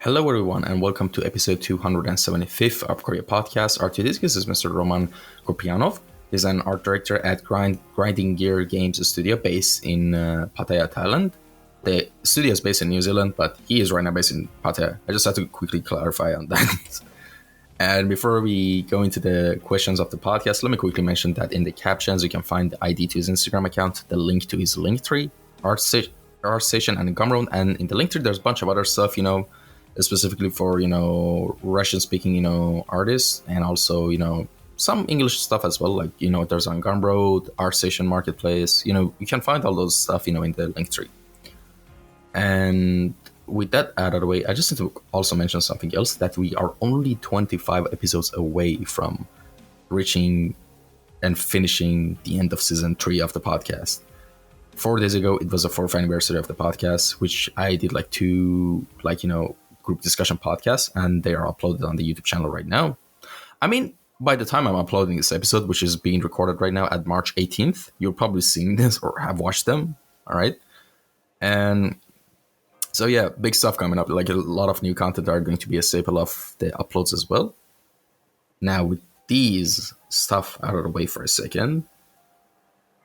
Hello, everyone, and welcome to episode 275 of Kouryer podcast. Our today's guest is Mr. Roman Kupriianov. He's an art director at Grinding Gear Games Studio based in Pattaya, Thailand. The studio is based in New Zealand, but he is right now based in Pattaya. I just have to quickly clarify on that. And before we go into the questions of the podcast, let me quickly mention that in the captions, you can find the ID to his Instagram account, the link to his Linktree, Art Station, and Gumroad. And in the Linktree, there's a bunch of other stuff, specifically for, Russian speaking, artists, and also, some English stuff as well. Like, there's on Gumroad, Art Station Marketplace, you can find all those stuff, in the Linktree. And with that out of the way, I just need to also mention something else, that we are only 25 episodes away from reaching and finishing the end of season 3 of the podcast. 4 days ago, it was the 4th anniversary of the podcast, which I did two, group discussion podcasts, and they are uploaded on the YouTube channel right now. I mean, by the time I'm uploading this episode, which is being recorded right now at March 18th, you're probably seeing this or have watched them. All right. And so, yeah, big stuff coming up. Like, a lot of new content are going to be a staple of the uploads as well. Now, with these stuff out of the way for a second,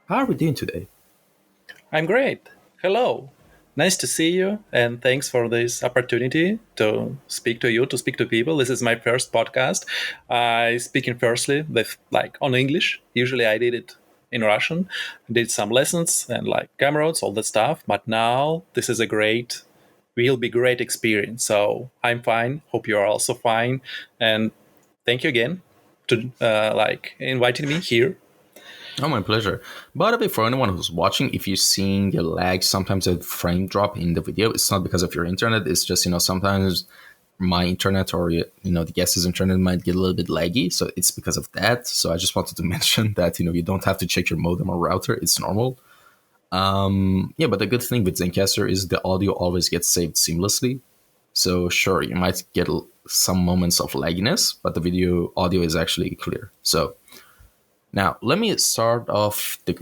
how are we doing today? I'm great. Hello. Nice to see you, and thanks for this opportunity to speak to you, to speak to people. This is my first podcast. I speak in firstly with on English. Usually I did it in Russian. I did some lessons and Gumroads, all that stuff. But now this is will be great experience. So I'm fine. Hope you are also fine. And thank you again to inviting me here. Oh, my pleasure. By the way, for anyone who's watching, if you're seeing a lag, sometimes a frame drop in the video, it's not because of your internet. It's just, sometimes my internet or, the guest's internet might get a little bit laggy. So it's because of that. So I just wanted to mention that, you don't have to check your modem or router. It's normal. But the good thing with Zencastr is the audio always gets saved seamlessly. So sure, you might get some moments of lagginess, but the audio is actually clear. So now, let me start off the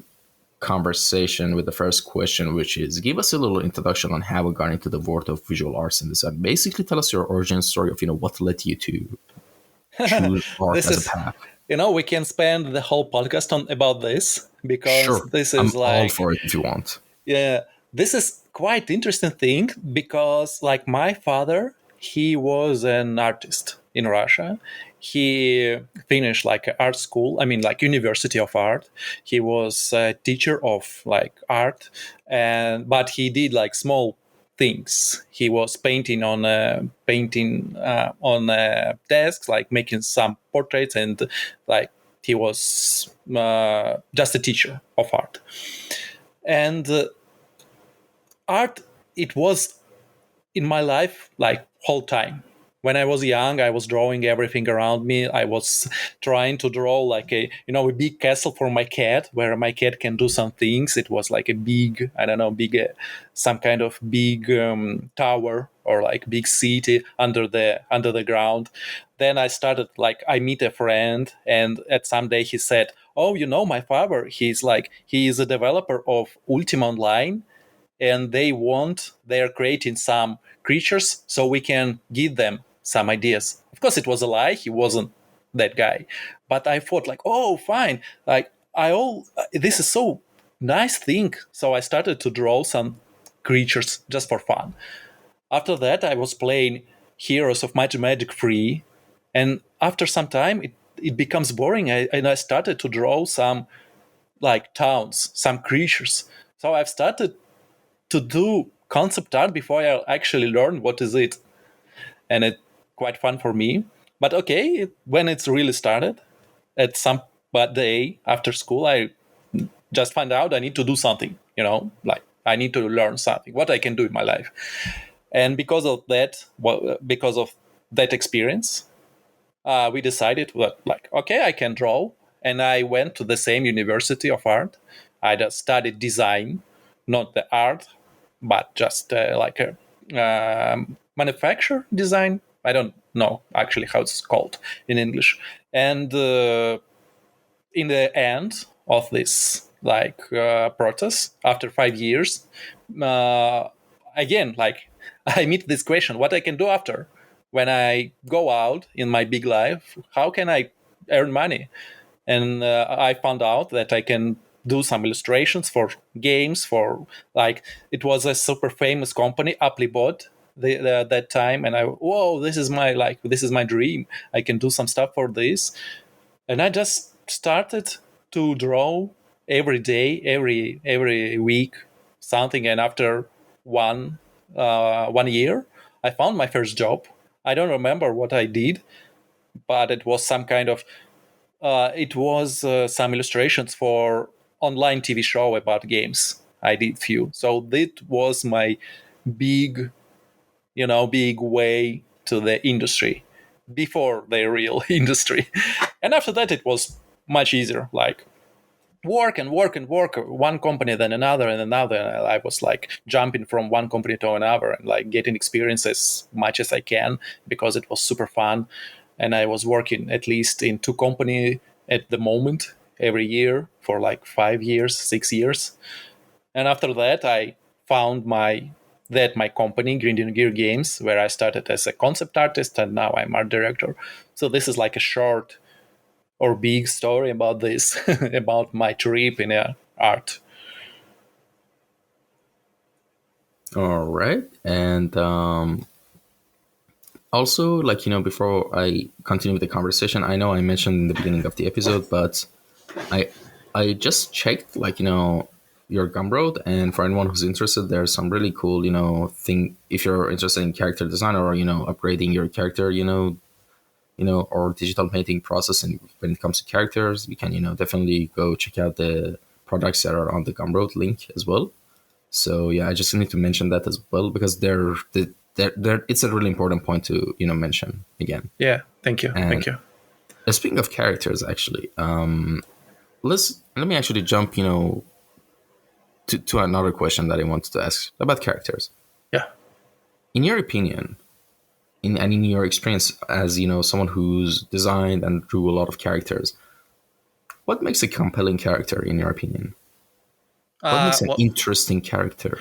conversation with the first question, which is, give us a little introduction on how we got into the world of visual arts and design. Basically, tell us your origin story of, what led you to choose art as a path. We can spend the whole podcast about this, because sure. This is I'm all for it if you want. Yeah, this is quite interesting thing, because my father, he was an artist in Russia. He finished art school, University of Art. He was a teacher of art, but he did small things. He was painting on desks, making some portraits, and he was just a teacher of art. And art, it was in my life whole time. When I was young, I was drawing everything around me. I was trying to draw a big castle for my cat, where my cat can do some things. It was a big, some kind of big tower, or big city under the ground. Then I started, I meet a friend, and at some day he said, "Oh, my father, he is a developer of Ultima Online, and they are creating some creatures, so we can give them some ideas." Of course, it was a lie. He wasn't that guy. But I thought oh, fine. This is so nice thing. So I started to draw some creatures just for fun. After that, I was playing Heroes of Might and Magic 3. And after some time, it becomes boring. And I started to draw some towns, some creatures. So I've started to do concept art before I actually learned what is it. And it's quite fun for me. But okay, when it's really started, at some day after school, I just find out I need to do something, I need to learn something, what I can do in my life. And because of that experience, we decided okay, I can draw. And I went to the same University of Art. I just studied design, not the art, but just manufacture design. I don't know actually how it's called in English. And in the end of this process, after 5 years, again, I meet this question: what I can do after when I go out in my big life? How can I earn money? And I found out that I can do some illustrations for games. For like, it was a super famous company, Applebot, that time, and whoa, this is my dream. I can do some stuff for this, and I just started to draw every day, every week, something. And after one year, I found my first job. I don't remember what I did, but it was some kind of it was some illustrations for online TV show about games. I did few, so that was my big, big way to the industry before the real industry. And after that, it was much easier. Like work and work and work, one company then another and another. And I was like jumping from one company to another and like getting experience as much as I can, because it was super fun. And I was working at least in 2 companies at the moment every year for like 5 years, 6 years. And after that, I found my company, Grinding Gear Games, where I started as a concept artist and now I'm art director. So this is like a short or big story about this, about my trip in art. All right. And also, like, before I continue with the conversation, I know I mentioned in the beginning of the episode, but I I just checked, like, your Gumroad, and for anyone who's interested, there's some really cool, thing if you're interested in character design or, upgrading your character, or digital painting process. And when it comes to characters, you can, definitely go check out the products that are on the Gumroad link as well. So yeah, I just need to mention that as well, because it's a really important point to, mention again. Yeah, thank you. And Thank you. speaking of characters, actually, let me actually jump, to another question that I wanted to ask about characters. Yeah. In your opinion, in your experience as, someone who's designed and drew a lot of characters, what makes a compelling character in your opinion? What makes an Well, interesting character?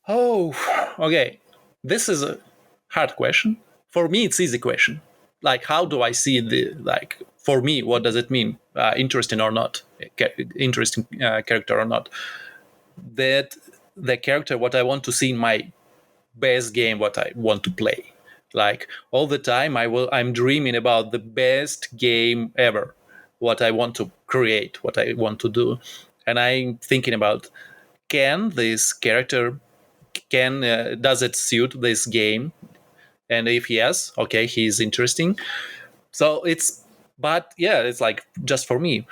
oh, okay. This is a hard question. For me, it's easy question. Like, how do I see like, for me, what does it mean? Interesting or not? Interesting character or not? That the character, what I want to see in my best game, what I want to play. Like all the time, I'm dreaming about the best game ever, what I want to create, what I want to do, and I'm thinking about, can this character, can does it suit this game? And if yes, okay, he's interesting. So it's, but yeah, it's like just for me.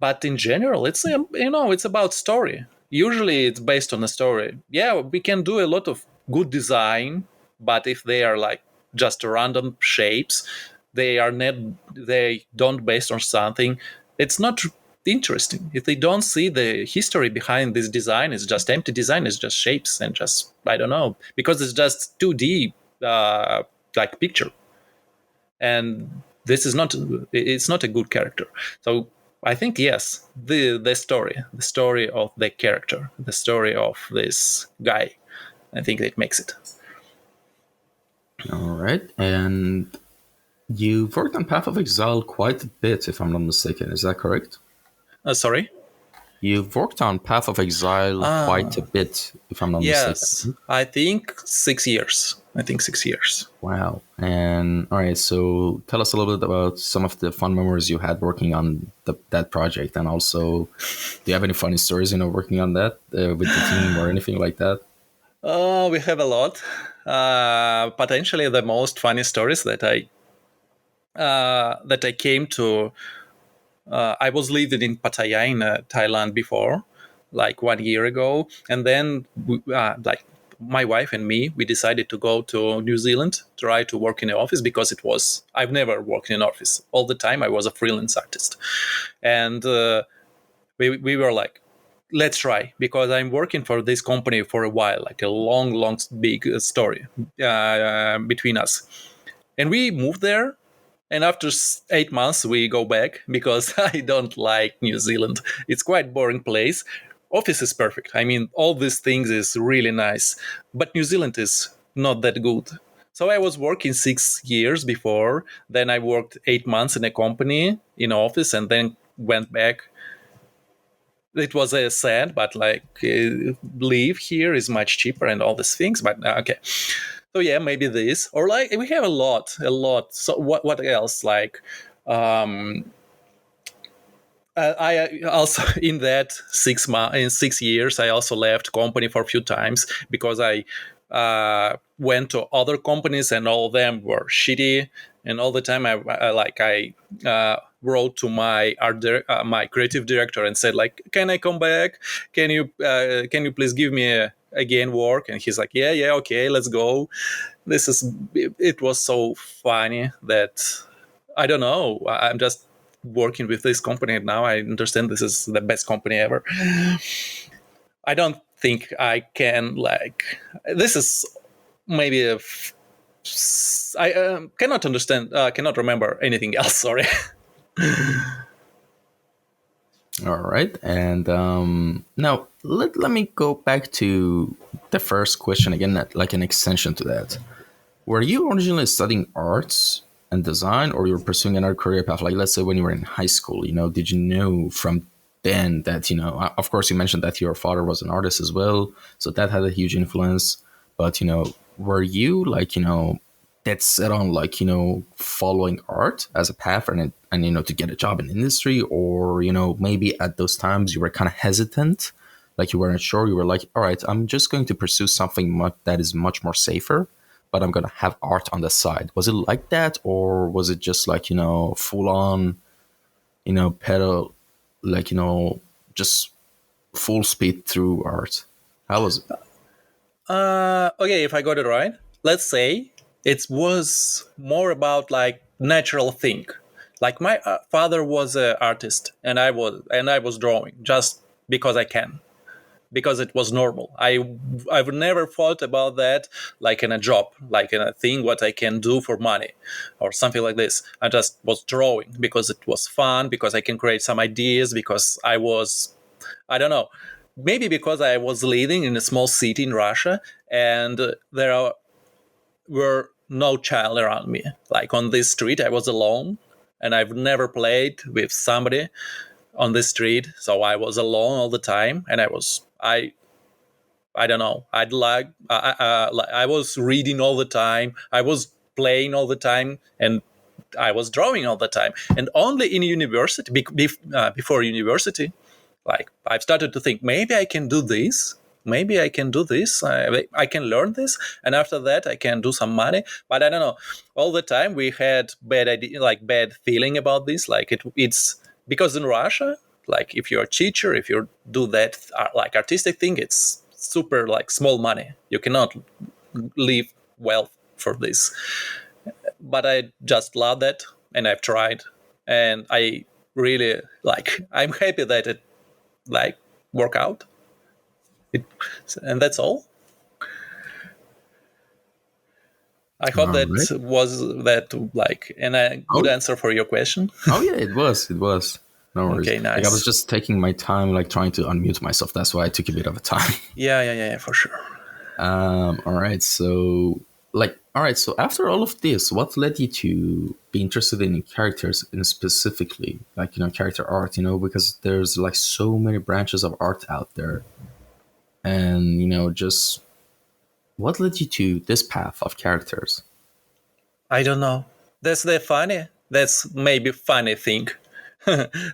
But in general, it's it's about story. Usually, it's based on a story. Yeah, we can do a lot of good design, but if they are like just random shapes, they are not, they don't based on something. It's not interesting. If they don't see the history behind this design, it's just empty design. It's just shapes and just, I don't know, because it's just 2D like picture, and this is not, it's not a good character. So I think yes, the story of the character, the story of this guy, I think it makes it. All right. And you've worked on Path of Exile quite a bit, if I'm not mistaken. Is that correct? Sorry. You've worked on Path of Exile quite a bit, if I'm not Yes, mistaken. I think 6 years. I think 6 years. Wow. And all right, so tell us a little bit about some of the fun memories you had working on that project. And also, do you have any funny stories, working on that with the team or anything like that? We have a lot. Potentially the most funny stories that I came to. I was living in Pattaya in Thailand before, like 1 year ago, and then like my wife and me, we decided to go to New Zealand, try to work in the office, because I've never worked in an office. All the time I was a freelance artist, and we were like, let's try, because I'm working for this company for a while, like a long big story between us, and we moved there. And after 8 months, we go back because I don't like New Zealand. It's quite boring place. Office is perfect. I mean, all these things is really nice. But New Zealand is not that good. So I was working 6 years before. Then I worked 8 months in a company in office, and then went back. It was sad, but like live here is much cheaper and all these things. But okay, so yeah, maybe this, or like we have a lot. So what else? Like I also in that 6 months in 6 years I also left company for a few times because I went to other companies and all of them were shitty, and all the time I wrote to my my creative director and said like, can I come back, can you please give me again work, and he's like, yeah, okay, let's go. It was so funny that I don't know. I'm just working with this company now. I understand this is the best company ever. I don't think I can like. This is maybe I cannot understand. Cannot remember anything else. Sorry. All right. And now let me go back to the first question again, like an extension to that. Were you originally studying arts and design, or you were pursuing another career path? Like, let's say when you were in high school, did you know from then that, of course, you mentioned that your father was an artist as well. So that had a huge influence. But, were you like, dead set on like, following art as a path and to get a job in industry? Or, maybe at those times you were kind of hesitant, like you weren't sure. You were like, all right, I'm just going to pursue something that is much more safer, but I'm gonna have art on the side. Was it like that, or was it just like full on, pedal, like just full speed through art? How was it? Okay, if I got it right, let's say it was more about like natural thing. Like my father was an artist, and I was drawing just because I can, because it was normal. I've never thought about that like in a job, like in a thing what I can do for money or something like this. I just was drawing because it was fun, because I can create some ideas, because I don't know, maybe because I was living in a small city in Russia, and were no child around me. Like on this street, I was alone, and I've never played with somebody on the street, so I was alone all the time, and I don't know. I was reading all the time. I was playing all the time, and I was drawing all the time. And only in university, before university, like I've started to think maybe I can do this. Maybe I can do this. I can learn this, and after that I can do some money. But I don't know. All the time we had bad idea, like bad feeling about this. Like it's because in Russia, like if you're a teacher, if you do that like artistic thing, it's super like small money. You cannot live well for this. But I just love that, and I've tried, and I really like. I'm happy that it like work out. It, and that's all. I hope All that right. was that like and a good Oh, answer for your question. oh yeah, it was. It was. No worries. Okay, Like I was nice. just taking my time, like trying to unmute myself. That's why I took a bit of a time. Yeah, for sure. All right. So after all of this, what led you to be interested in characters and specifically like, character art, because there's like so many branches of art out there. And, just what led you to this path of characters? I don't know. That's the funny. That's maybe funny thing.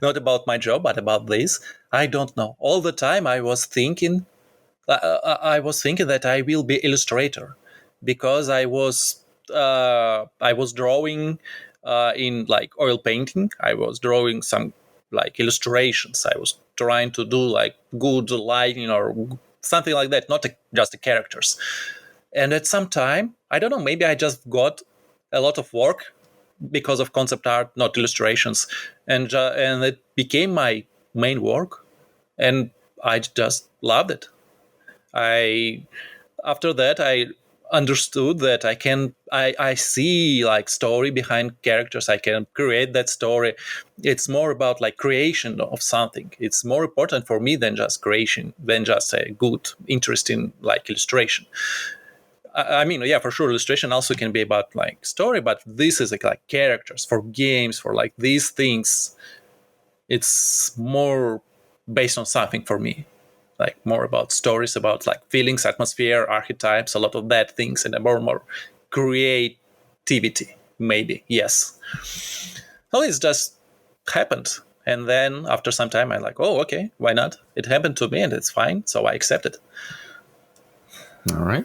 Not about my job, but about this. I don't know. All the time I was thinking that I will be illustrator, because I was drawing in like oil painting. I was drawing some like illustrations. I was trying to do like good lighting or something like that, not just the characters. And at some time, I don't know, maybe I just got a lot of work because of concept art, not illustrations, and it became my main work, and I just loved it. I After that I understood that I see like story behind characters. I can create that story. It's more about like creation of something. It's more important for me than just creation, than just a good interesting like illustration. I mean, yeah, for sure, illustration also can be about like story, but this is like characters for games, for like these things. It's more based on something for me, like more about stories, about like feelings, atmosphere, archetypes, a lot of that things, and more creativity, maybe. Yes. So it's just happened. And then after some time, I'm like, oh, okay, why not? It happened to me and it's fine. So I accept it. All right.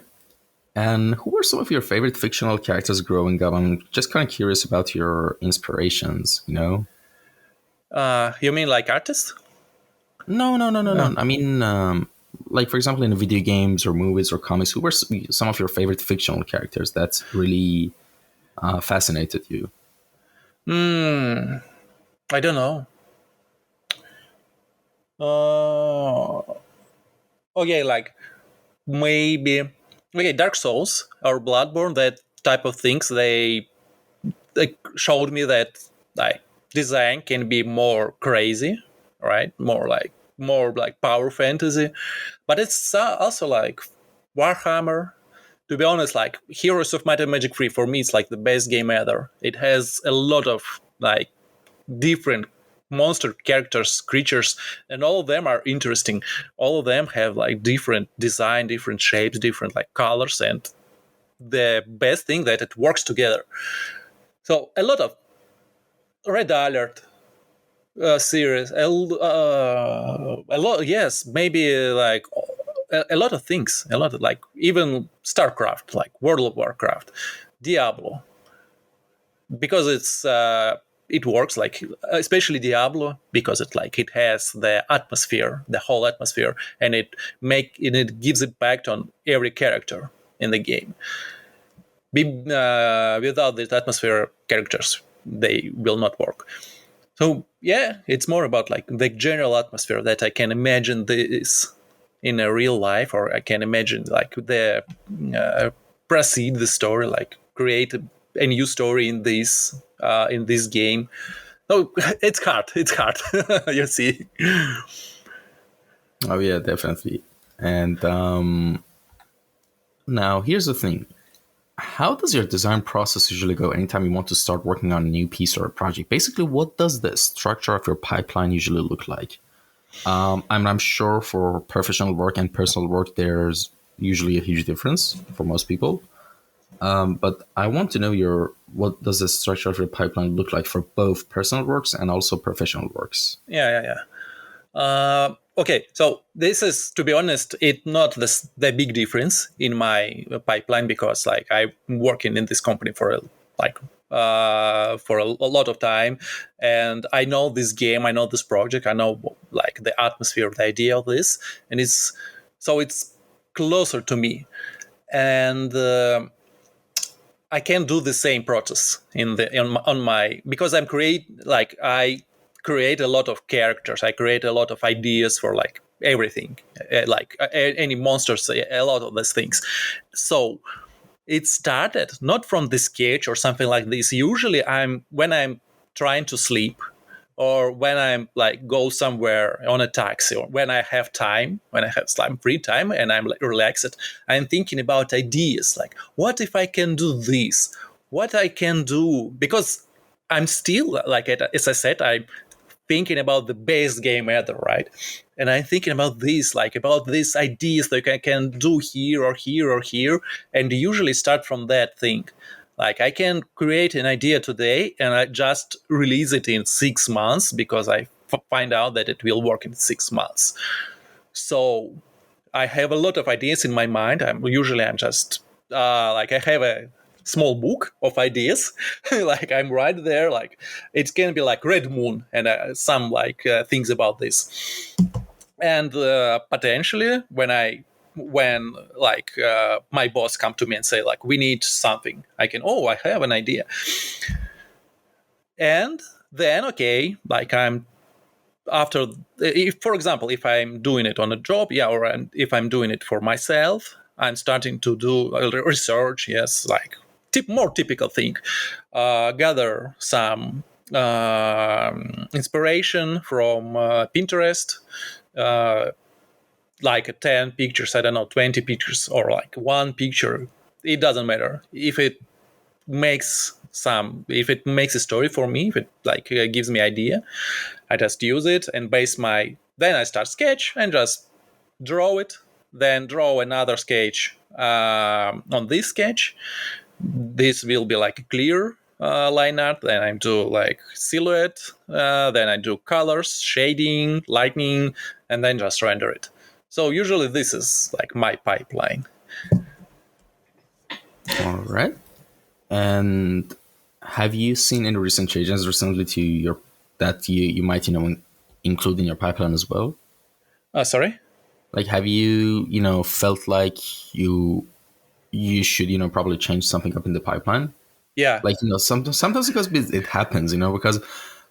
And who were some of your favorite fictional characters growing up? I'm just kind of curious about your inspirations, you know? You mean like artists? No, no, no, no, Uh, no. I mean, like, for example, in video games or movies or comics, who were some of your favorite fictional characters that really fascinated you? I don't know. Uh, okay, like maybe okay, Dark Souls or Bloodborne, that type of things. They showed me that like design can be more crazy, right? More like power fantasy, but it's also like Warhammer. To be honest, like Heroes of Might and Magic 3 for me, it's like the best game ever. It has a lot of like different monster characters, creatures, and all of them are interesting. All of them have like different design, different shapes, different like colors, and the best thing that it works together. So a lot of Red Alert series, a lot, yes, maybe like a lot of things, a lot of like even StarCraft, like World of Warcraft, Diablo, because it works like especially Diablo because it has the atmosphere, the whole atmosphere, and it gives impact on every character in the game. Without this atmosphere, characters they will not work. So yeah, it's more about like the general atmosphere that I can imagine this in a real life, or I can imagine like the proceed the story, like create a new story in this game. Oh, it's hard. It's hard. You see. Oh, yeah, definitely. And now here's the thing. How does your design process usually go anytime you want to start working on a new piece or a project? Basically, what does the structure of your pipeline usually look like? I'm sure for professional work and personal work, there's usually a huge difference for most people. But I want to know what does the structure of your pipeline look like for both personal works and also professional works? Yeah, yeah, yeah. Okay, so this is, to be honest, it not the big difference in my pipeline because like I'm working in this company like a lot of time, and I know this game, I know this project, I know like the atmosphere, the idea of this, and it's closer to me, and I can do the same process on my because I create a lot of characters. I create a lot of ideas for like everything, any monsters, a lot of these things. So it started not from the sketch or something like this. Usually, when I'm trying to sleep, or when I'm like go somewhere on a taxi, or when I have time, when I have some free time and I'm like relaxed, I'm thinking about ideas like what if I can do this, what I can do, because I'm still like as I said, I'm thinking about the base game ever, right? And I'm thinking about this, like about these ideas that I can do here or here or here, and usually start from that thing. Like I can create an idea today and I just release it in 6 months because I find out that it will work in 6 months. So I have a lot of ideas in my mind. I'm just like I have a small book of ideas. Like I'm right there. Like it can be like Red Moon and some like things about this. And potentially when like my boss come to me and say like we need something, I can I have an idea, and then okay, like I'm after if for example if I'm doing it on a job, yeah, or if I'm doing it for myself, I'm starting to do research, yes, like more typical thing, gather some inspiration from Pinterest, like 10 pictures, I don't know, 20 pictures, or like one picture it doesn't matter if it makes a story for me, if it like gives me idea, I just use it and then I start sketch and just draw it, then draw another sketch on this sketch. This will be like a clear line art. Then I do like silhouette, then I do colors, shading, lightning, and then just render it. So usually this is like my pipeline. All right. And have you seen any recent changes recently to your that you might include in your pipeline as well? Sorry. Like, have you felt like you should probably change something up in the pipeline? Yeah. Like, sometimes because it happens, because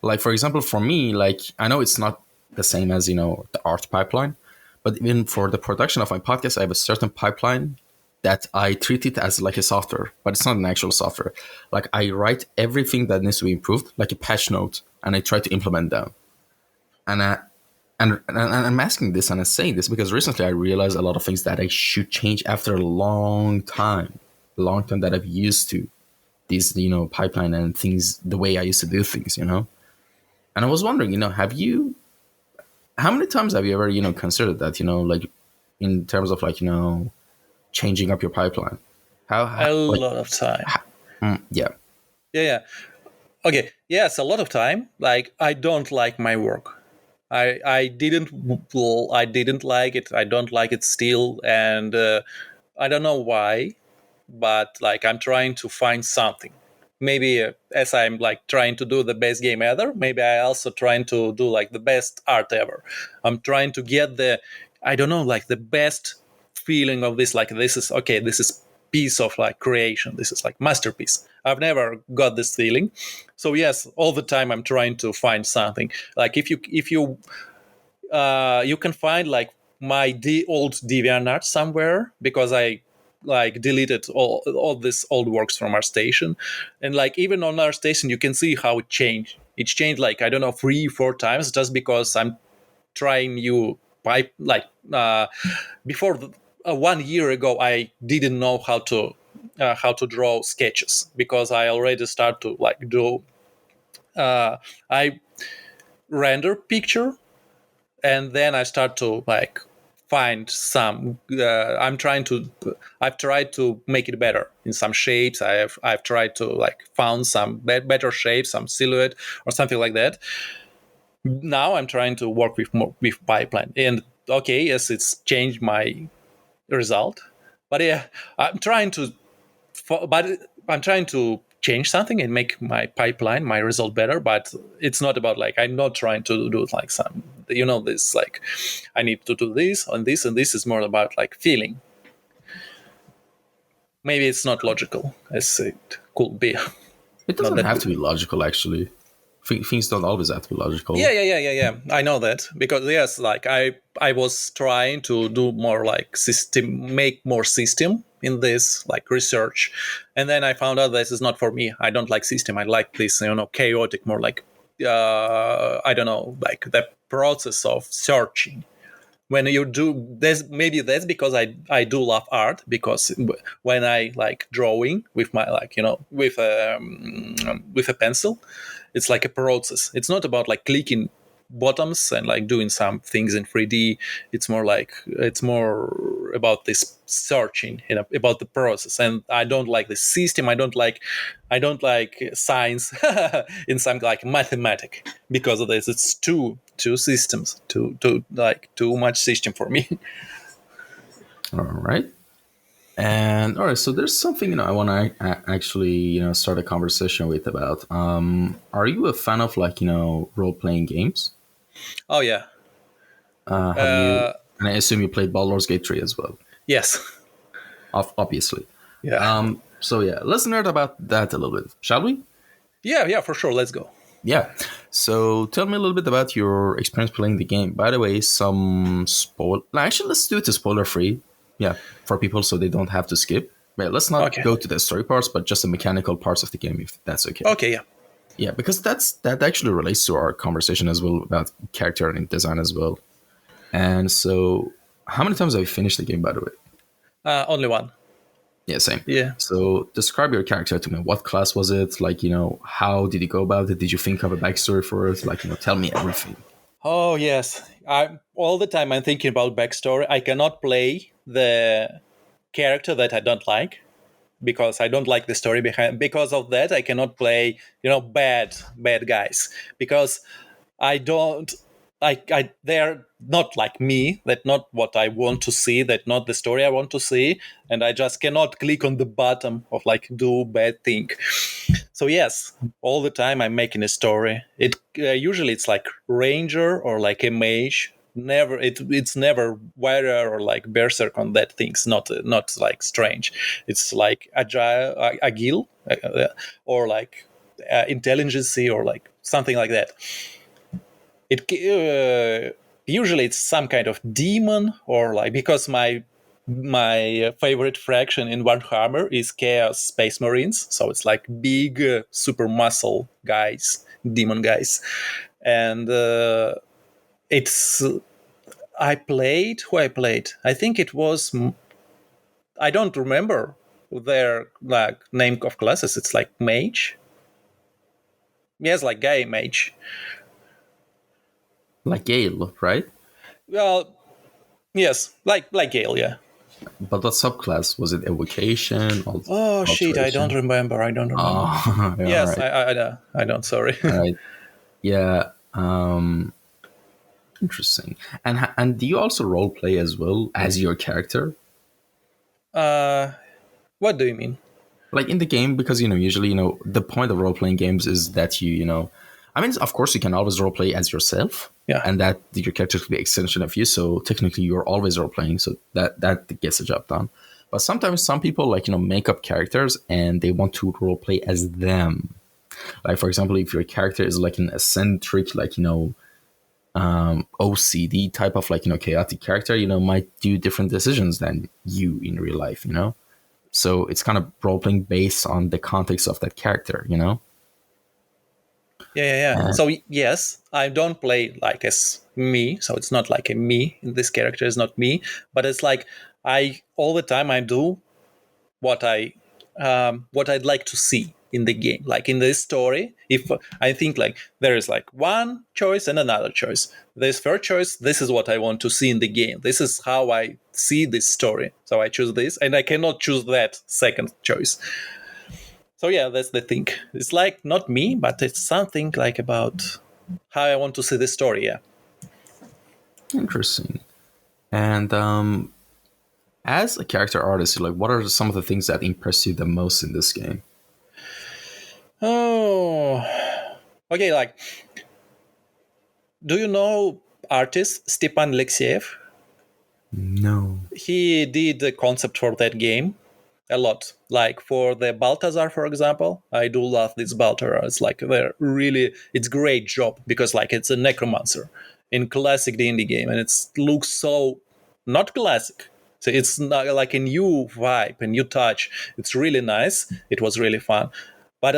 like, for example, for me, like, I know it's not the same as the art pipeline, but even for the production of my podcast, I have a certain pipeline that I treat it as like a software, but it's not an actual software. Like, I write everything that needs to be improved, like a patch note, and I try to implement them. And and I'm asking this and I'm saying this because recently I realized a lot of things that I should change after a long time that I've used to this, pipeline and things the way I used to do things. And I was wondering, how many times have you ever, considered that, like in terms of like, changing up your pipeline? A Like, lot of time. yeah. Yeah. Okay. Yes, a lot of time. Like I don't like my work. I didn't like it. I don't like it still, and I don't know why. But like I'm trying to find something. Maybe as I'm like trying to do the best game ever, maybe I also trying to do like the best art ever. I'm trying to get I don't know, like the best feeling of this. Like this is okay. This is piece of like creation. This is like masterpiece. I've never got this feeling. So yes, all the time I'm trying to find something. Like if you you can find like my old DeviantArt somewhere because I like deleted all this old works from ArtStation, and like even on ArtStation you can see how it changed. It's changed like I don't know 3-4 times just because I'm trying new pipe. Like before 1 year ago, I didn't know how to draw sketches because I already start to like do. I render picture and then I start to like find some. I've tried to make it better in some shapes. I've tried to like found some better shapes, some silhouette or something like that. Now I'm trying to work with pipeline, and okay, yes, it's changed my result, but yeah, I'm trying to, but I'm trying to change something and make my pipeline, my result better. But it's not about like I'm not trying to do like some, this like I need to do this and this and this is more about like feeling. Maybe it's not logical as it could be. It Not doesn't that have good. to be logical, actually. Things don't always have to be Yeah, logical. yeah. I know that because yes, like I was trying to do more like make more system in this like research, and then I found out this is not for me. I don't like system. I like this chaotic, more like I don't know, like the process of searching. When you do this, maybe that's because I do love art because when I like drawing with my like with a pencil, it's like a process. It's not about like clicking bottoms and like doing some things in 3D. It's more about this searching, about the process. And I don't like the system. I don't like science in some like mathematic because of this. It's two systems, too much system for me. All right. And all right, so there's something I want to actually start a conversation with about. Are you a fan of like role playing games? Oh yeah. Have you? Uh, And I assume you played Baldur's Gate 3 as well, yes. obviously. Yeah. So yeah, let's nerd about that a little bit, shall we? Yeah, for sure. Let's go. Yeah. So tell me a little bit about your experience playing the game. By the way, some spoil. Actually, let's do it to spoiler free. Yeah, for people so they don't have to skip. But let's not Okay. go to the story parts, but just the mechanical parts of the game, if that's okay. Okay, yeah. Yeah, because that actually relates to our conversation as well about character and design as well. And so, how many times have you finished the game, by the way? Only one. Yeah, same. Yeah. So describe your character to me. What class was it? Like, how did you go about it? Did you think of a backstory for it? Like, tell me everything. Oh yes, I all the time I'm thinking about backstory. I cannot play the character that I don't like because I don't like the story behind. Because of that, I cannot play bad guys because I don't. They're not like me. That's not what I want to see. That's not the story I want to see. And I just cannot click on the button of like do bad thing. So yes, all the time I'm making a story. It usually it's like ranger or like a mage. It's never warrior or like berserk on that things. Not like strange. It's like agile or like intelligence or like something like that. It usually it's some kind of demon or like because my favorite faction in Warhammer is Chaos Space Marines, so it's like big super muscle guys, demon guys, and it's I played who I played. I think it was I don't remember their like name of classes. It's like mage. Yes, like guy mage. Like Gale, right? Well, yes, like Gale, yeah. But what subclass? Was it evocation or Oh shit! I don't alteration? remember. I don't remember. Oh, yeah, all Yes, right. I don't. Sorry. All right. Yeah. Interesting. And do you also role play as well as your character? uh, what do you mean? Like in the game, because usually the point of role playing games is that I mean, of course you can always role play as yourself, Yeah, and that your character could be an extension of you, so technically you're always role playing, so that gets the job done. But sometimes some people like make up characters and they want to role play as them. Like for example, if your character is like an eccentric, like OCD type of like chaotic character, might do different decisions than you in real life. So it's kind of role playing based on the context of that character. yeah. Uh, So yes, I don't play like as me. So it's not like a me. This character is not me, but it's like I all the time I do what what I'd like to see in the game. Like in this story, if I think like there is like one choice and another choice. This first choice, this is what I want to see in the game. This is how I see this story. So I choose this, and I cannot choose that second choice. So yeah, that's the thing. It's like not me, but it's something like about how I want to see the story. Yeah. Interesting. And as a character artist, like, what are some of the things that impress you the most in this game? Oh, okay. Like, do you know artist Stepan Alexeyev? No. He did the concept for that game a lot. Like for the Balthazar, for example, I do love this Balthazar. It's like they're really, it's great job because like it's a necromancer in classic D&D game, and it looks so not classic. So it's not like a new vibe, a new touch. It's really nice. It was really fun. But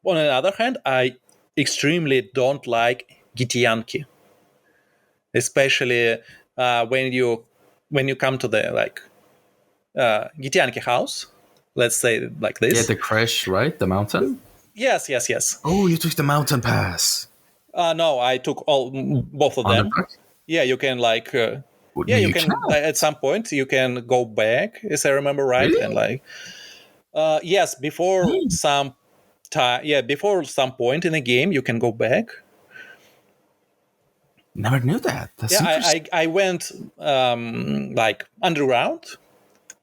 on the other hand, I extremely don't like Gitianki, especially when you come to the like Gitianki house, let's say like Yeah, this. the crash, right? The mountain? Yes, yes, yes. Oh, you took the mountain pass. No, I took both of On the them. back? Yeah, you can like Well, yeah, no, you you can at can't. some point you can go back, as I remember right, and Really? like yes, before Dang. some time, yeah, before some point in the game you can go back. Never knew that. That's Yeah, interesting. I went like underground.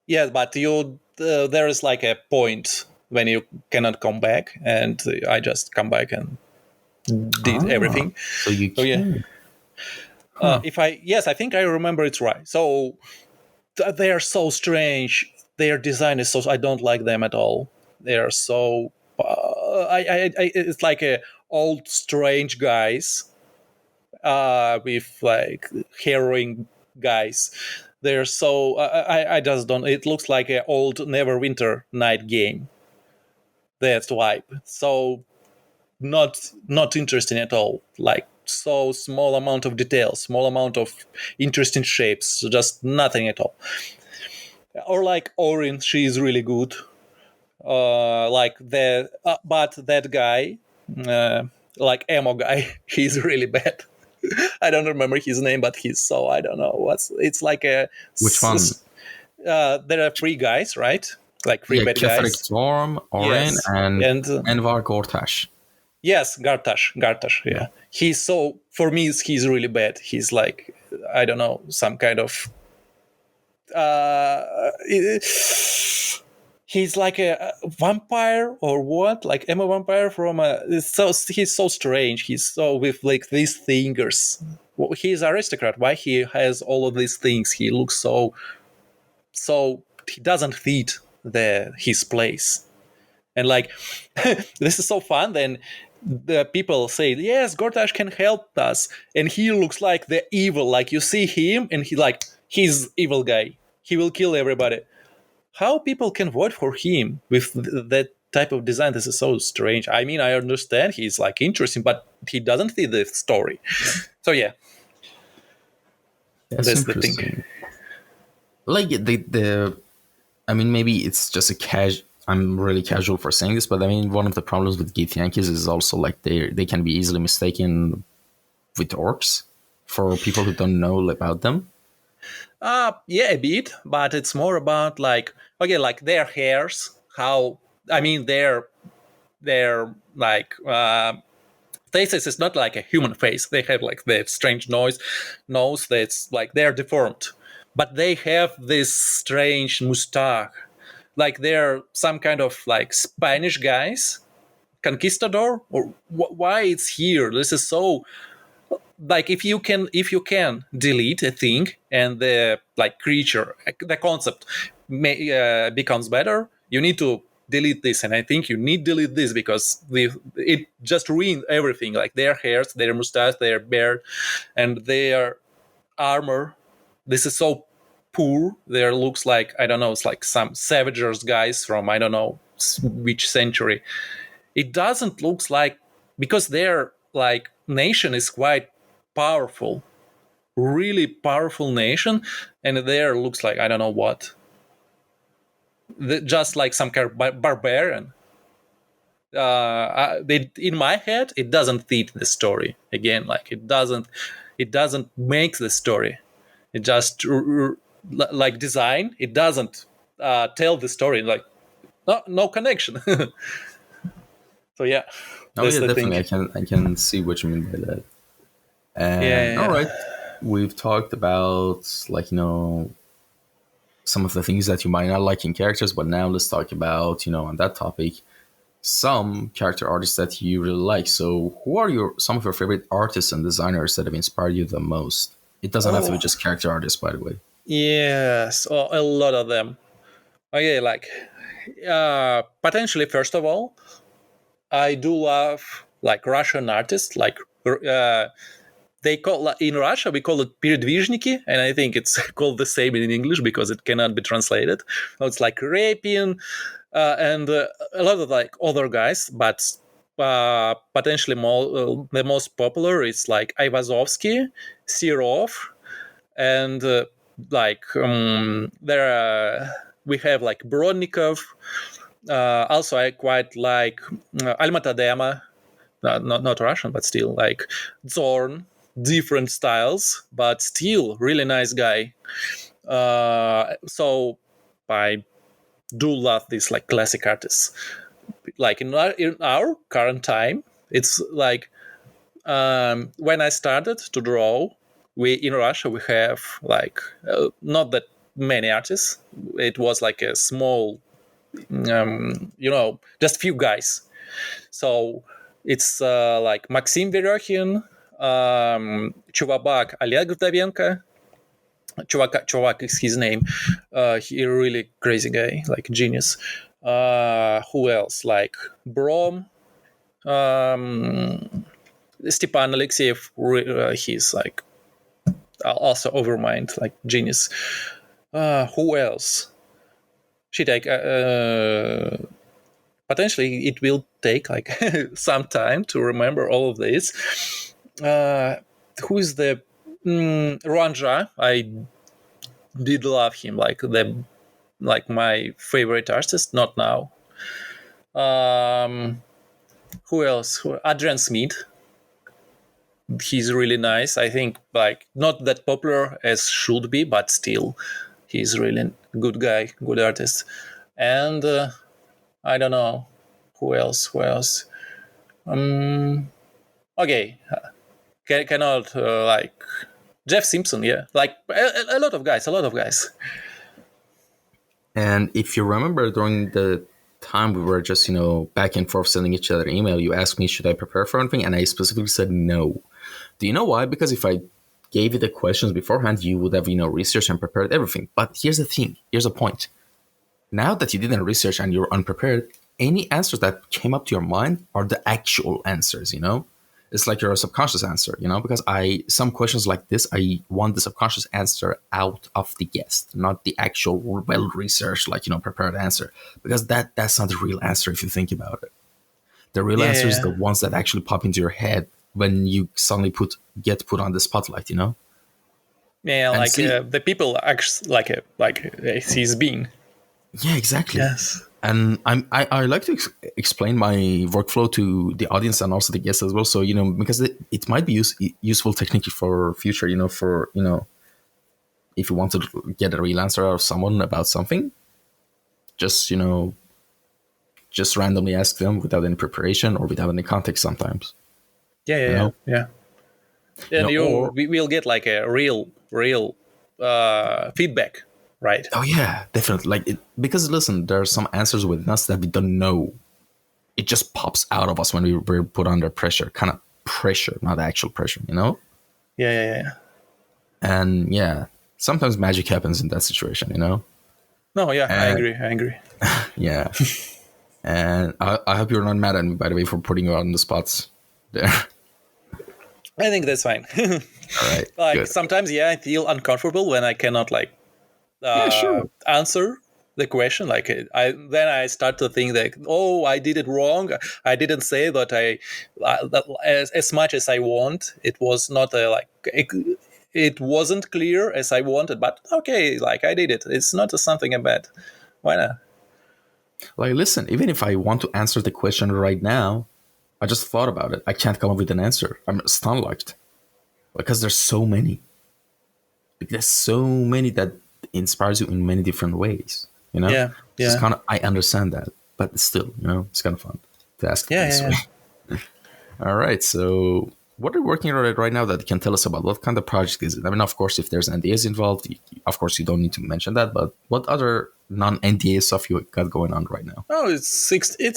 Yeah, but you there is like a point when you cannot come back, and I just come back and did Ah, everything. so you So yeah, can. Huh. if I yes, I think I remember it's right. So they are so strange. Their design is so I don't like them at all. They are so it's like a old strange guys with like harrowing guys. They're so I just don't. It looks like an old Neverwinter Night game. That's vibe. So not interesting at all. Like so small amount of details, small amount of interesting shapes, just nothing at all. or like Orin, she is really good. But that guy, like emo guy, he's really bad. I don't remember his name, but he's so I don't know what's. It's like a. Which one? There are three guys, right? Like three Yeah, bad Kefrik guys. Storm, Orin, Yes, and and Envar Gortash. yes, Gartash. Yeah, he's so for me, he's really bad. He's like I don't know, some kind of. He's like a vampire or what? Like I'm a vampire from a. He's so strange. He's so with like these fingers. Well, he's aristocrat. Why he has all of these things? He looks so he doesn't fit his place. And like this is so fun. Then the people say, yes, Gortash can help us, and he looks like the evil. Like you see him, and he's evil guy. He will kill everybody. How people can vote for him with that type of design? This is so strange. I mean, I understand he's like interesting, but he doesn't fit the story. So yeah, That's that's the thing. interesting. Like the I mean, maybe it's just a casual. I'm really casual for saying this, but I mean, one of the problems with Githyanki's is also like they can be easily mistaken with orcs for people who don't know about them. Yeah, a bit, but it's more about like okay, like their hairs. How I mean, their like faces is not like a human face. They have like that strange nose that's like they're deformed, but they have this strange mustache. Like they're some kind of like Spanish guys, conquistador, or why it's here? This is so like if you can delete a thing and the like creature, the concept becomes better, you need to delete this, and I think you need delete this because it just ruined everything, like their hairs, their mustache, their beard, and their armor. This is so poor. There looks like I don't know, it's like some savagers guys from I don't know which century. It doesn't look like because their like nation is quite powerful, really powerful nation, and there looks like I don't know what, just like some kind of barbarian. In my head, it doesn't fit the story. Again, like it doesn't make the story. It just like design. It doesn't tell the story. Like no connection. So yeah, Oh that's yeah, the thing. definitely. I can see what you mean by that. And all Yeah. right, we've talked about like some of the things that you might not like in characters, but now let's talk about on that topic some character artists that you really like. So who are some of your favorite artists and designers that have inspired you the most? It doesn't have to be Oh just character artists, by the way. yes, oh, a lot of them. Okay, like potentially first of all, I do love like Russian artists. Like they call in Russia we call it передвижники, and I think it's called the same in English because it cannot be translated. So it's like Repin and a lot of like other guys, but potentially the most popular is like Ivazovsky, Sirov, and there are, we have like Brodnikov. Also, I quite like Almatadema, not Russian, but still like Zorn, different styles, but still really nice guy. So I do love these like classic artists. Like in our current time, it's like when I started to draw, we in Russia we have like not that many artists. It was like a small, just few guys. So it's like Maxim Verokhin, Chuvabak Oleg Vdovenko. Chuvak is his name. He a really crazy guy, like genius. Who else? Like Brom, Stepan Alexeyev. He's like also overmind, like genius. Who else? Potentially it will take like some time to remember all of this. Who is the Ruanja? I did love him, like the like my favorite artist. Not now. Who else? Adrian Smith. He's really nice. I think like not that popular as should be, but still, he's really good guy, good artist. And I don't know who else. Who else? Okay, cannot like Jeff Simpson. Yeah, like a lot of guys. A lot of guys. And if you remember during the time we were just, back and forth sending each other email, you asked me, should I prepare for anything? And I specifically said no. Do you know why? Because if I gave you the questions beforehand, you would have, researched and prepared everything. But here's the thing. Here's a point. Now that you didn't research and you're unprepared, any answers that came up to your mind are the actual answers. It's like your subconscious answer, because some questions like this, I want the subconscious answer out of the guest, not the actual well-researched, prepared answer, because that's not the real answer if you think about it. The real answer is the ones that actually pop into your head when you suddenly get put on the spotlight. Yeah, And like the people act like he's being. Yeah, exactly. Yes. And I like to explain my workflow to the audience and also the guests as well. So, because it might be useful technique for future, if you want to get a real answer out of someone about something, just, just randomly ask them without any preparation or without any context sometimes. Yeah. And we will get like a real feedback, right? Oh yeah, definitely. Because listen, there are some answers within us that we don't know. It just pops out of us when we're put under pressure, kind of pressure, not actual pressure, Yeah. And yeah, sometimes magic happens in that situation, No, yeah, I agree. Yeah. And I hope you're not mad at me, by the way, for putting you out on the spots there. I think that's fine. All right. Like good. sometimes, I feel uncomfortable when I cannot Sure. answer the question. Like I start to think that, oh, I did it wrong. I didn't say that as much as I want. It was not it wasn't clear as I wanted. But okay, like I did it. It's not something bad. Why not? Listen, even if I want to answer the question right now, I just thought about it. I can't come up with an answer. I'm stunned because there's so many. There's so many that inspires you in many different ways. Yeah. It's kind of, I understand that, but still, it's kind of fun to ask this way. All right. So, what are you working on right now that you can tell us about? What kind of project is it? I mean, of course, if there's NDAs involved, of course, you don't need to mention that. But what other non-NDA stuff you got going on right now? Oh, it's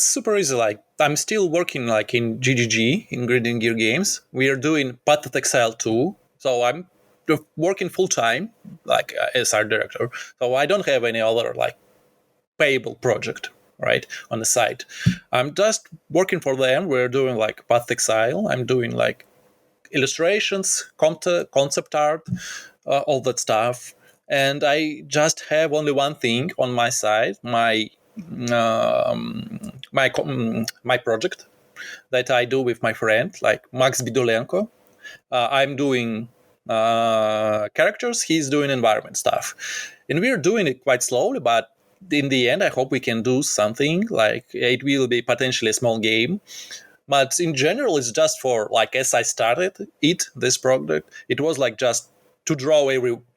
super easy. Like I'm still working like in GGG in Grading Gear Games. We are doing Pattaya Thailand 2, so I'm working full time like as art director. So I don't have any other like payable project right on the side. I'm just working for them. We're doing like Path Exile. I'm doing like illustrations, concept art, all that stuff. And I just have only one thing on my side, my project that I do with my friend, like Max Bidolenko. I'm doing characters, he's doing environment stuff. And we're doing it quite slowly, but in the end, I hope we can do something. Like it will be potentially a small game. But in general, it's just for like as I started this project, it was like just to draw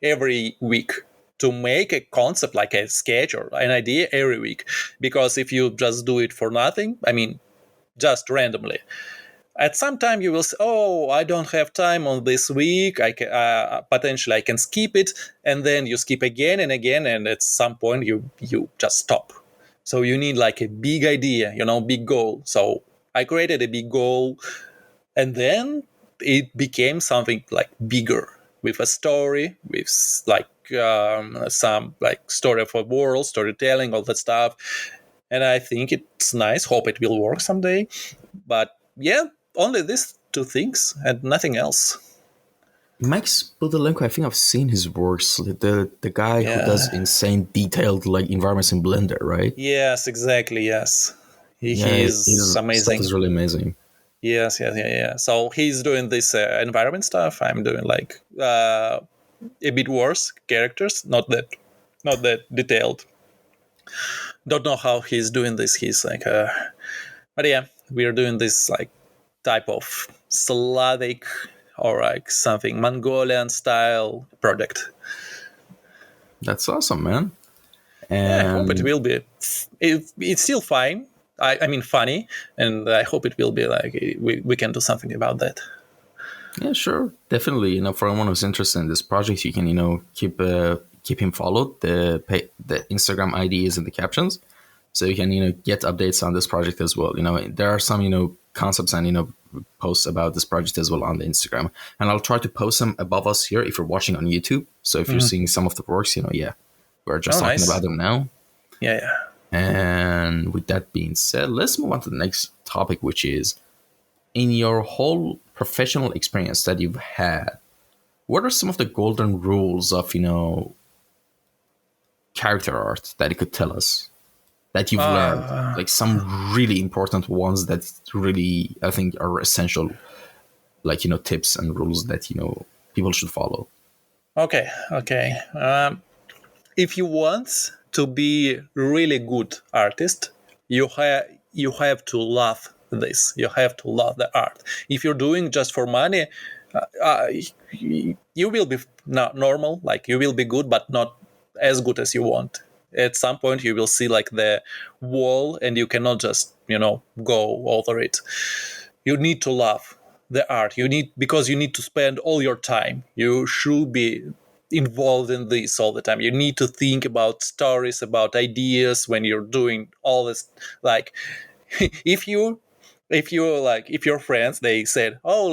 every week, to make a concept like a sketch or an idea every week. Because if you just do it for nothing, I mean, just randomly, at some time you will say, oh, I don't have time on this week, I can potentially I can skip it, and then you skip again and again, and at some point you just stop. So you need like a big idea, big goal. So I created a big goal, and then it became something like bigger, with a story, with like some like story of a world, storytelling, all that stuff. And I think it's nice. Hope it will work someday. But yeah, only these two things and nothing else. Max Budelenko, I think I've seen his works. The guy who does insane detailed like environments in Blender, right? Yes, exactly. Yes, he His is stuff amazing. is really amazing. Yes. So he's doing this environment stuff. I'm doing like a bit worse characters, not that detailed. Don't know how he's doing this. He's like, but yeah, we are doing this like type of Slavic or like something Mongolian style project. That's awesome, man. Yeah, I hope it And will be. It's still fine. I mean, funny, and I hope it will be like we can do something about that. yeah, sure, definitely. For anyone who's interested in this project, you can keep him followed. The Instagram ID is in the captions, so you can get updates on this project as well. There are some concepts and posts about this project as well on the Instagram, and I'll try to post them above us here if you're watching on YouTube. So if you're seeing some of the works, yeah, we're just Oh, talking nice. about them now. Yeah, yeah. And with that being said, let's move on to the next topic, which is in your whole professional experience that you've had, what are some of the golden rules of, character art that you could tell us that you've learned? Uh, Like some really important ones that really, I think, are essential, like, tips and rules that, people should follow. okay, okay. If you want to be really good artist, you have to love this. You have to love the art. If you're doing just for money, uh, you will be not normal. Like you will be good, but not as good as you want. At some point, you will see like the wall, and you cannot just go over it. You need to love the art. Because you need to spend all your time. You should be involved in this all the time. You need to think about stories, about ideas when you're doing all this. Like if if your friends they said, oh,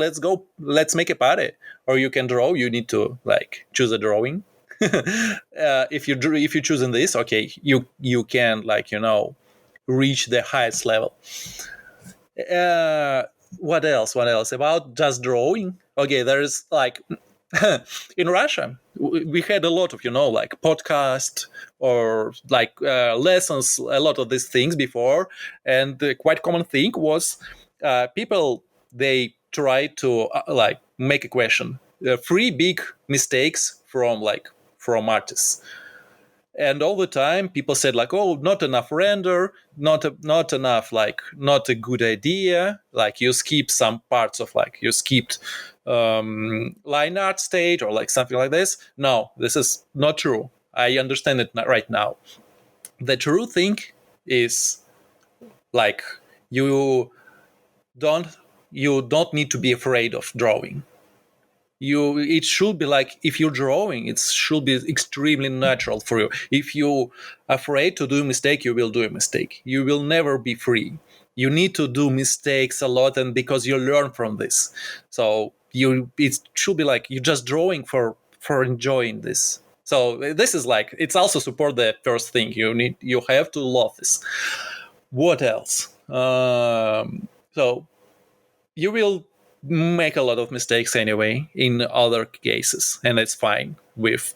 let's make a party, or you can draw, you need to like choose a drawing. If you choosing this, okay, you can like reach the highest level. uh what else about just drawing? Okay, there's like in Russia, we had a lot of like podcast or like lessons, a lot of these things before, and the quite common thing was people they try to like make a question, three big mistakes from artists, and all the time people said like, oh, not enough render, not enough, like not a good idea, like you skip some parts of, like you skipped line art stage or like something like this. No, this is not true. I understand it right now. The true thing is like you don't you don't need to be afraid of drawing. It should be like, if you're drawing, it should be extremely natural for you. If you're afraid to do a mistake, you will do a mistake. You will never be free. You need to do mistakes a lot, and because you learn from this. So it should be like you're just drawing for enjoying this. So this is like, it's also support the first thing. You have to love this. What else? So you will make a lot of mistakes anyway in other cases, and it's fine with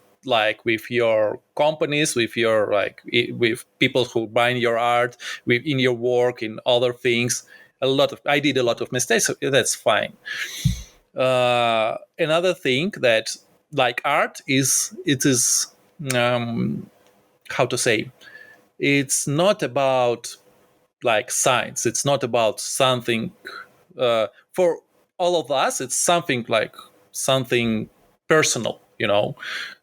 your companies, with your with people who buy your art, with in your work, in other things. I did a lot of mistakes, so that's fine. Another thing that like art is, it is how to say, it's not about like science, it's not about something for all of us, it's something personal,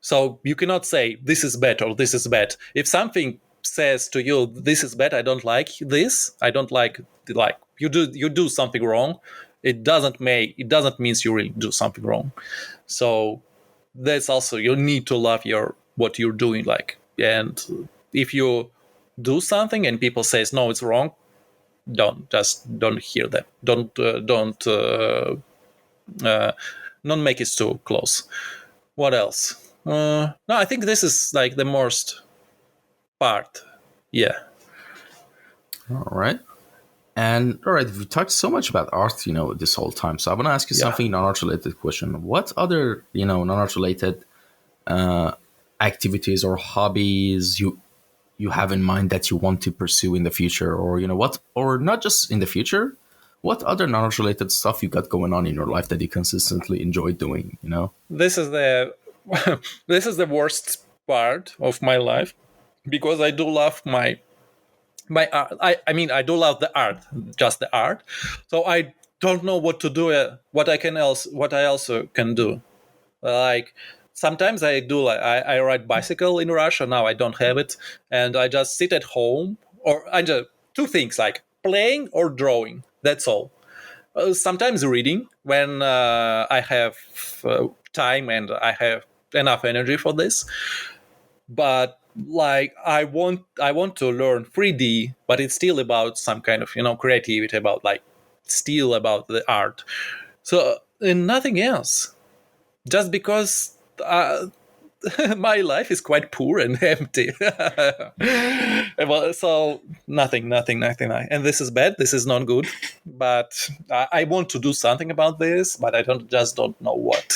so you cannot say this is bad or this is bad. If something says to you, this is bad, I don't like this, I don't like you do something wrong, it doesn't mean you really do something wrong. So that's also, you need to love what you're doing, like. And if you do something and people says no, it's wrong, don't hear them, don't make it too close. What else? No, I think this is like the most part. Yeah. All right. And all right, we talked so much about art, this whole time. So I want to ask you Yeah. something non-art related question. What other, non-art related activities or hobbies you have in mind that you want to pursue in the future, or or not just in the future? What other non-art related stuff you got going on in your life that you consistently enjoy doing? This is the this is the worst part of my life, because I do love my art. I mean, I do love the art, just the art. So I don't know what to do. What I also can do. Like sometimes I do. Like I ride bicycle in Russia. Now I don't have it, and I just sit at home, or I just two things like playing or drawing. That's all. Sometimes reading when I have time and I have enough energy for this. But like I want to learn 3D, but it's still about some kind of creativity, about like still about the art. So and nothing else, just because my life is quite poor and empty. Well, so nothing, and this is bad, this is not good, but I want to do something about this, but I don't know what.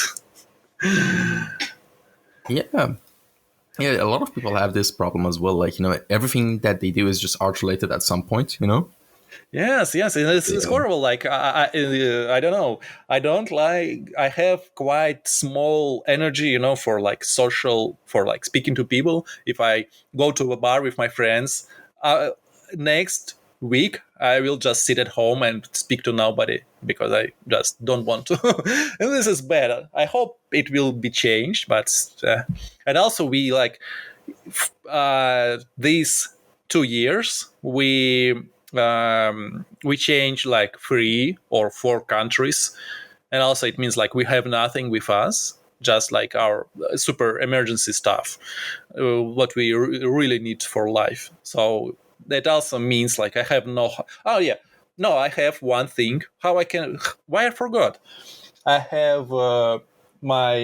Yeah. Yeah, a lot of people have this problem as well. Like, everything that they do is just art related at some point. Yes, and it's Yeah. horrible. Like I don't know. I don't like. I have quite small energy, for like social, for like speaking to people. If I go to a bar with my friends, next week I will just sit at home and speak to nobody because I just don't want to. And this is bad. I hope it will be changed, but and also we like these 2 years we change like 3 or 4 countries, and also it means like we have nothing with us, just like our super emergency stuff, what we really need for life. So that also means like I have no. Oh yeah, no, I have one thing. How I can? Why I forgot? I have my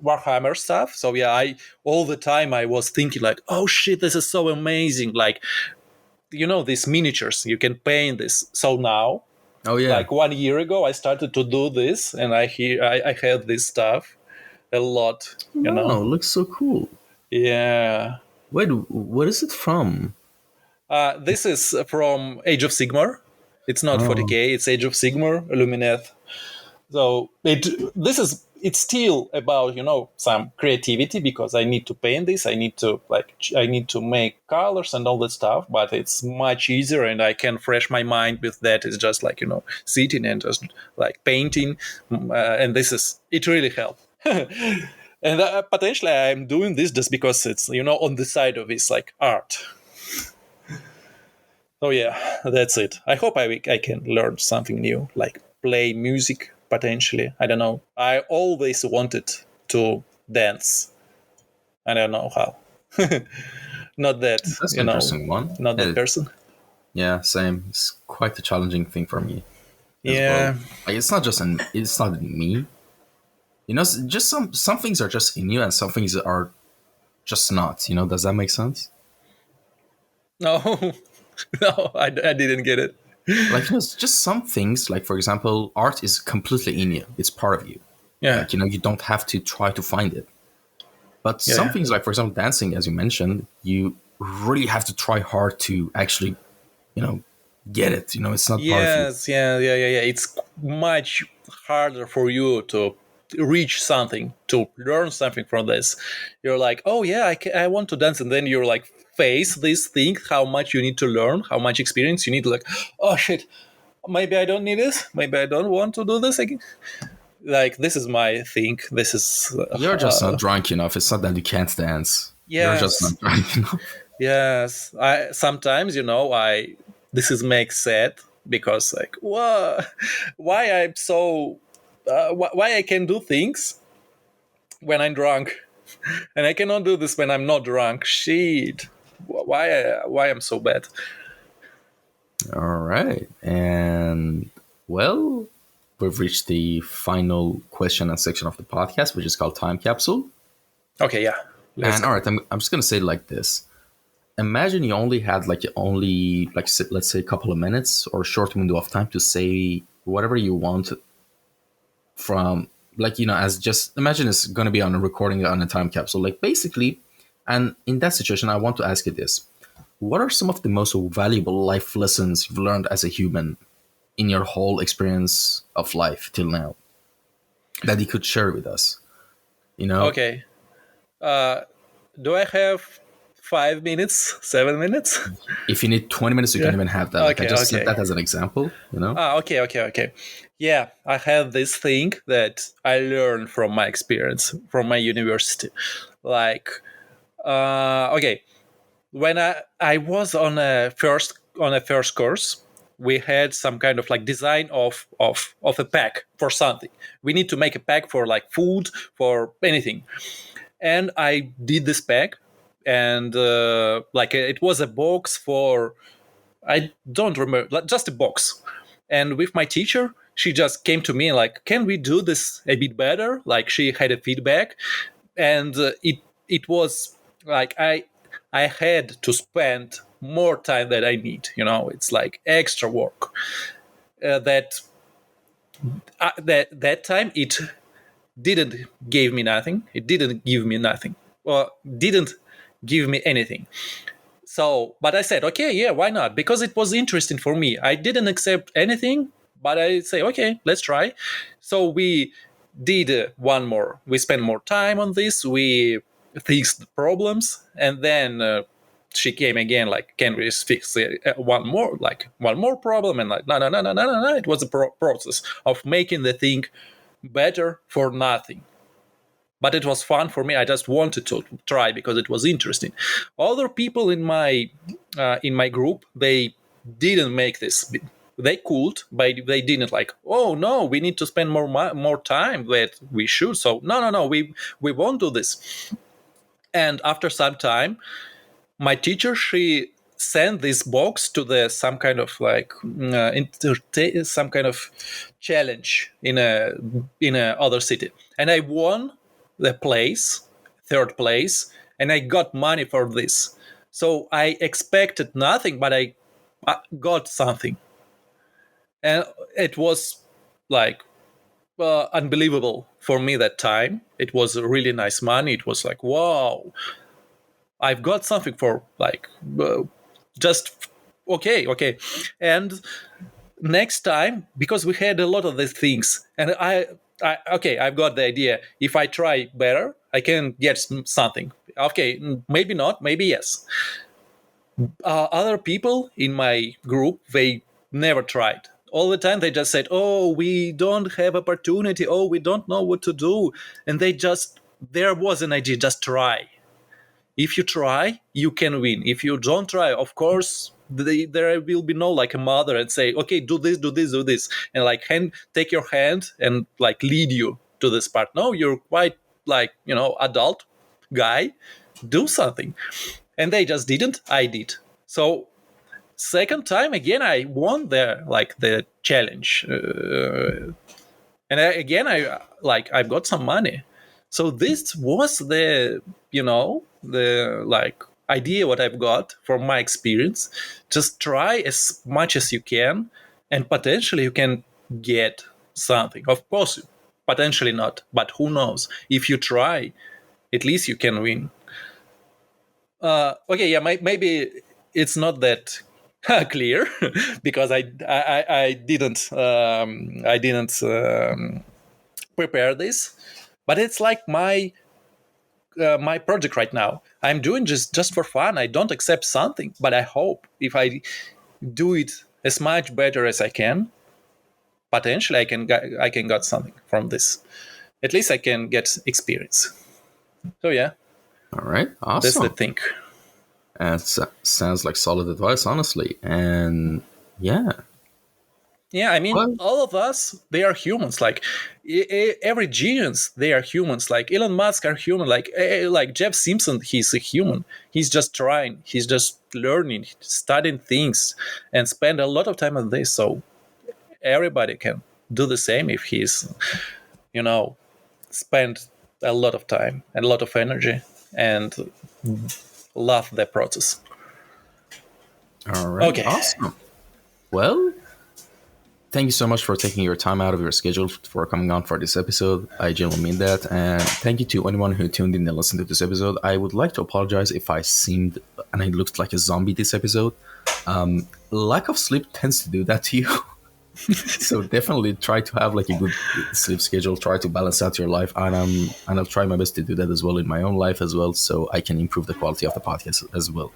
Warhammer stuff. So yeah, I all the time I was thinking like, oh shit, this is so amazing. Like, these miniatures, you can paint this. So now, Oh, yeah. like 1 year ago, I started to do this, and I had this stuff a lot. Wow, it looks so cool. Yeah. Wait, what is it from? This is from Age of Sigmar. It's not Oh, 40k. It's Age of Sigmar, Lumineth. So it's still about some creativity, because I need to paint this, I need to make colors and all that stuff, but it's much easier, and I can fresh my mind with that. It's just like sitting and just like painting, and this is it really helped. And potentially I'm doing this just because it's on the side of this like art. So yeah, that's it. I hope I can learn something new, like play music potentially. I don't know. I always wanted to dance. I don't know how. Not that, that's an interesting one. not that person. Yeah, same. It's quite a challenging thing for me as well. Yeah. Like, it's not in me. Just some things are just in you, and some things are just not. Does that make sense? No, no, I didn't get it. Like, just some things. Like, for example, art is completely in you. It's part of you. Yeah. Like, you don't have to try to find it. But Yeah. some Yeah. things, like for example, dancing, as you mentioned, you really have to try hard to actually, you know, get it. It's not part of you. Yes, yeah. It's much harder for you to reach something, to learn something from this. You're like, oh yeah, I want to dance, and then you're like, face this thing, how much you need to learn, how much experience you need. Like, oh shit, maybe I don't need this. Maybe I don't want to do this again. Like, this is my thing. This is You're just not drunk enough. It's not that you can't dance. You're just yes, not drunk enough. yes. I sometimes, I this is makes sad, because like, why I'm so why I can do things when I'm drunk, and I cannot do this when I'm not drunk. Shit, why I'm so bad? All right. And well, we've reached the final question and section of the podcast, which is called Time Capsule. Okay, yeah, let's And all go. right, I'm just going to say it like this. Imagine you only had let's say a couple of minutes or a short window of time to say whatever you want from, as just imagine it's going to be on a recording on a time capsule, like basically. And in that situation, I want to ask you this: what are some of the most valuable life lessons you've learned as a human in your whole experience of life till now that you could share with us? Okay, do I have 5 minutes, 7 minutes. If you need 20 minutes, you Yeah. can even have that. Like, I Okay, just said okay. that as an example, you know? Okay. Yeah, I have this thing that I learned from my experience from my university. Like, okay, when I was on a first course, we had some kind of like design of a pack for something. We need to make a pack for like food, for anything, and I did this pack, and like it was a box for, I don't remember, like just a box. And with my teacher, she just came to me like, "Can we do this a bit better?" Like she had a feedback, and it was like I had to spend more time that I need. You know, it's like extra work. That time it didn't give me nothing. It didn't give me nothing. Well, didn't give me anything. So, but I said, okay, yeah, why not? Because it was interesting for me. I didn't accept anything, but I say, okay, let's try. So we did one more. We spent more time on this. We fixed the problems, and then she came again, like, can we fix one more problem? And like, no. It was a process of making the thing better for nothing, but it was fun for me. I just wanted to try because it was interesting. Other people in my group, they didn't make this. They could, but they didn't. Like, oh no, we need to spend more time that we should. So no, we won't do this. And after some time, my teacher, she sent this box to the some kind of like some kind of challenge in a other city, and I won the place, third place, and I got money for this. So I expected nothing, but I got something, and it was like unbelievable for me that time. It was really nice money. It was like, wow, I've got something for like just okay. And next time, because we had a lot of these things, and I okay, I've got the idea. If I try better, I can get something. Okay, maybe not, maybe yes. Other people in my group, they never tried. All the time they just said, oh, we don't have opportunity, oh, we don't know what to do. And they just, there was an idea, just try. If you try, you can win. If you don't try, of course, there will be no like a mother and say, okay, do this, and like take your hand and like lead you to this part. No, you're quite like, adult guy, do something. And they just didn't. I did. So second time again, I won the challenge, and again I've got some money. So this was the like idea what I've got from my experience. Just try as much as you can, and potentially you can get something. Of course, potentially not, but who knows? If you try, at least you can win. Okay, yeah, maybe it's not that clear because I didn't prepare this, but it's like my project right now. I'm doing just for fun. I don't accept something, but I hope if I do it as much better as I can, potentially I can get something from this. At least I can get experience. So yeah, All right, that's the awesome. thing. And sounds like solid advice, honestly. And yeah, Yeah, I mean, well, all of us, they are humans. Like every genius, they are humans. Like Elon Musk are human. Like Jeff Simpson, he's a human. He's just trying. He's just learning, studying things, and spend a lot of time on this. So everybody can do the same if he's, you know, spend a lot of time and a lot of energy and love the process. all right, Okay. awesome. Well, thank you so much for taking your time out of your schedule for coming on for this episode. I genuinely mean that. And thank you to anyone who tuned in and listened to this episode. I would like to apologize if I seemed and I looked like a zombie this episode. Lack of sleep tends to do that to you. So definitely try to have like a good sleep schedule. Try to balance out your life, and I'll try my best to do that as well in my own life as well, so I can improve the quality of the podcast as well.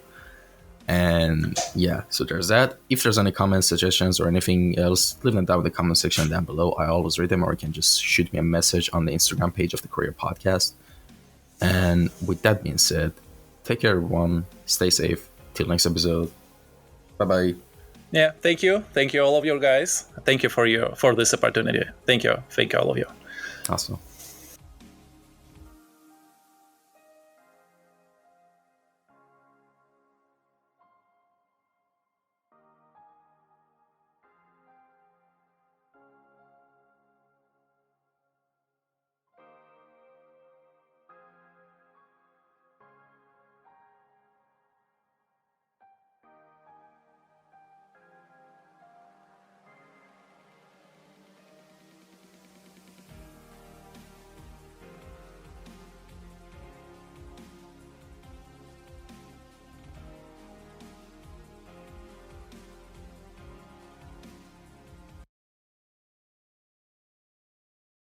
And yeah, so there's that. If there's any comments, suggestions, or anything else, leave them down in the comment section down below. I always read them, or you can just shoot me a message on the Instagram page of the Kouryer Podcast. And with that being said, take care, everyone. Stay safe. Till next episode. Bye bye. Yeah, thank you all of you guys. Thank you for this opportunity. Thank you all of you. Awesome.